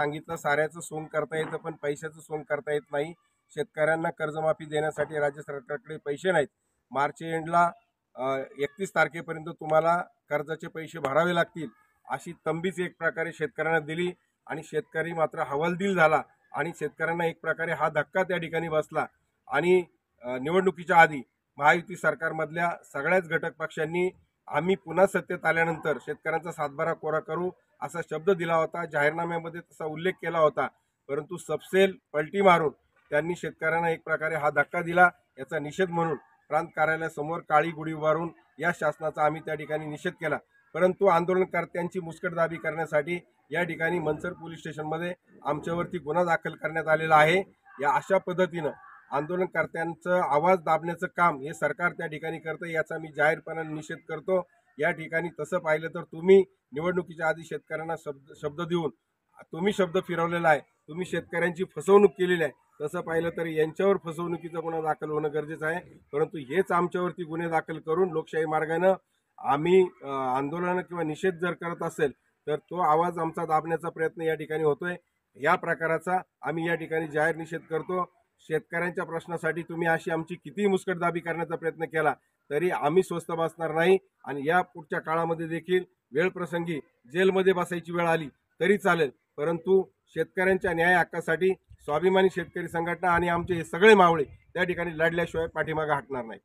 सांगितलं साऱ्याचं सोंग करता येतं पण पैशाचं सोंग करता येत नाही। शेतकऱ्यांना कर्जमाफी देण्यासाठी राज्य सरकारकडे पैसे नाहीत। मार्च एंडला 31 तारखेपर्यंत तुम्हाला कर्जाचे पैसे भरावे लागतील अशी तंबीच एक प्रकारे शेतकऱ्यांना दिली आणि शेतकरी मात्र हवालदिल झाला आणि शेतकऱ्यांना एक प्रकारे हा धक्का त्या ठिकाणी बसला। आणि निवडणुकीच्या आधी महायुती सरकारमधल्या सगळ्याच घटक पक्षांनी आम्ही पुन्हा सत्तेत आल्यानंतर शेतकऱ्यांचा सातबारा कोरा करू असा शब्द दिला होता, जाहीरनाम्यामध्ये तसा उल्लेख केला होता। परंतु सबसेल पलटी मारून त्यांनी शेतकऱ्यांना एक प्रकारे हा धक्का दिला। याचा निषेध म्हणून प्रांत कार्यालयासमोर काळी गुढी उभारून या शासनाचा आम्ही त्या ठिकाणी निषेध केला। परंतु आंदोलनकर्त्यांची मुस्कटदाबी करण्यासाठी या ठिकाणी मनसर पोलीस स्टेशनमध्ये आमच्यावरती गुन्हा दाखल करण्यात आलेला आहे। या अशा पद्धतीनं आंदोलनकर्त्यांचा आवाज दाबण्याचं काम हे सरकार त्या ठिकाणी करतं, याचा मी जाहीरपणाने निषेध करतो। या ठिकाणी तसं पाहिलं तर तुम्ही निवडणुकीच्या आधी शेतकऱ्यांना शब्द देऊन तुम्ही शब्द फिरवलेला आहे, तुम्ही शेतकऱ्यांची फसवणूक केलेली आहे। तसं पाहिलं तर यांच्यावर फसवणुकीचा गुन्हा दाखल होणं गरजेचं आहे, परंतु हेच आमच्यावरती गुन्हे दाखल करून लोकशाही मार्गाने आम्ही आंदोलन किंवा निषेध जर करत असेल तर तो आवाज आमचा दाबण्याचा प्रयत्न या ठिकाणी होतोय। या प्रकाराचा आम्ही या ठिकाणी जाहीर निषेध करतो। शेतकऱ्यांच्या प्रश्नासाठी तुम्ही अशी आमची कितीही मुस्कटदाबी करण्याचा प्रयत्न केला तरी आम्ही स्वस्थ बसणार नाही आणि या पुढच्या काळामध्ये देखील वेळ प्रसंगी जेलमध्ये बसायची वेळ आली तरी चालेल, परंतु शेतकऱ्यांच्या न्याय हक्कासाठी स्वाभिमानी शेतकरी संघटना आणि आमचे हे सगळे मावळे त्या ठिकाणी लढल्याशिवाय पाठीमागे हटणार नाही।